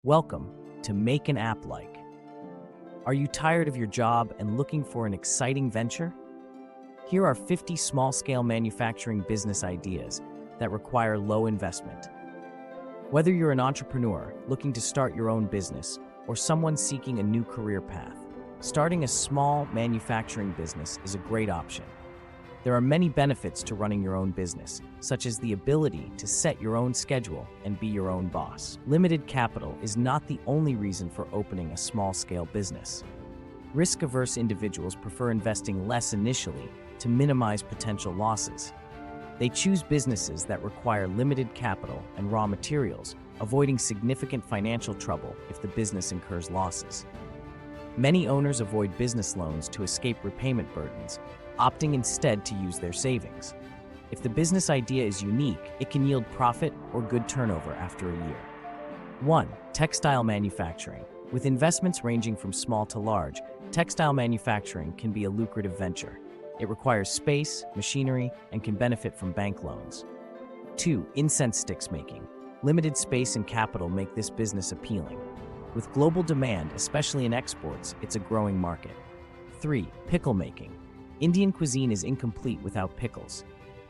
Welcome to Make an App Like. Are you tired of your job and looking for an exciting venture? Here are 50 small-scale manufacturing business ideas that require low investment. Whether you're an entrepreneur looking to start your own business or someone seeking a new career path, starting a small manufacturing business is a great option. There are many benefits to running your own business, such as the ability to set your own schedule and be your own boss. Limited capital is not the only reason for opening a small-scale business. Risk-averse individuals prefer investing less initially to minimize potential losses. They choose businesses that require limited capital and raw materials, avoiding significant financial trouble if the business incurs losses. Many owners avoid business loans to escape repayment burdens, opting instead to use their savings. If the business idea is unique, it can yield profit or good turnover after a year. 1. Textile manufacturing. With investments ranging from small to large, textile manufacturing can be a lucrative venture. It requires space, machinery, and can benefit from bank loans. 2. Incense sticks making. Limited space and capital make this business appealing. With global demand, especially in exports, it's a growing market. 3. Pickle making. Indian cuisine is incomplete without pickles.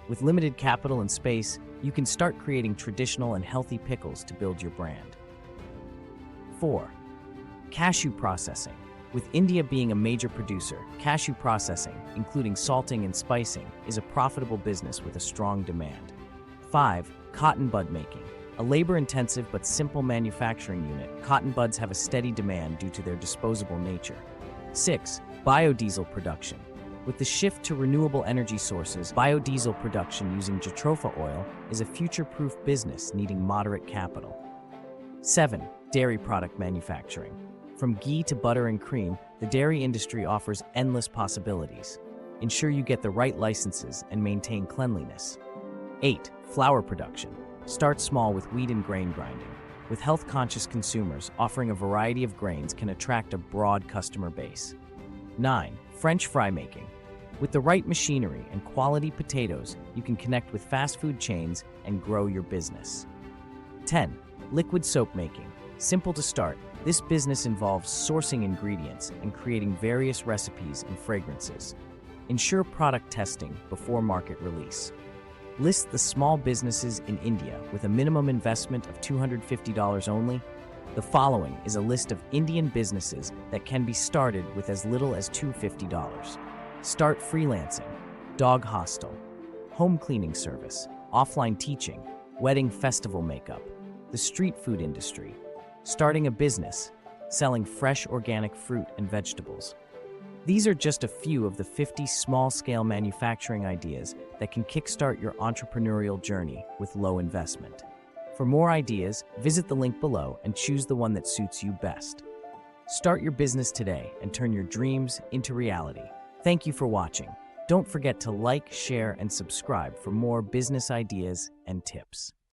With limited capital and space, you can start creating traditional and healthy pickles to build your brand. 4. Cashew processing. With India being a major producer, cashew processing, including salting and spicing, is a profitable business with a strong demand. 5. Cotton bud making. A labor-intensive but simple manufacturing unit, cotton buds have a steady demand due to their disposable nature. 6. Biodiesel production. With the shift to renewable energy sources, biodiesel production using jatropha oil is a future-proof business needing moderate capital. 7. Dairy product manufacturing. From ghee to butter and cream, the dairy industry offers endless possibilities. Ensure you get the right licenses and maintain cleanliness. 8. Flour production. Start small with wheat and grain grinding. With health-conscious consumers, offering a variety of grains can attract a broad customer base. 9. French fry making. With the right machinery and quality potatoes, you can connect with fast food chains and grow your business. 10. Liquid soap making. Simple to start, this business involves sourcing ingredients and creating various recipes and fragrances. Ensure product testing before market release. List the small businesses in India with a minimum investment of $250 only. The following is a list of Indian businesses that can be started with as little as $250. Start freelancing, dog hostel, home cleaning service, offline teaching, wedding festival makeup, the street food industry, starting a business, selling fresh organic fruit and vegetables. These are just a few of the 50 small-scale manufacturing ideas that can kickstart your entrepreneurial journey with low investment. For more ideas, visit the link below and choose the one that suits you best. Start your business today and turn your dreams into reality. Thank you for watching. Don't forget to like, share, and subscribe for more business ideas and tips.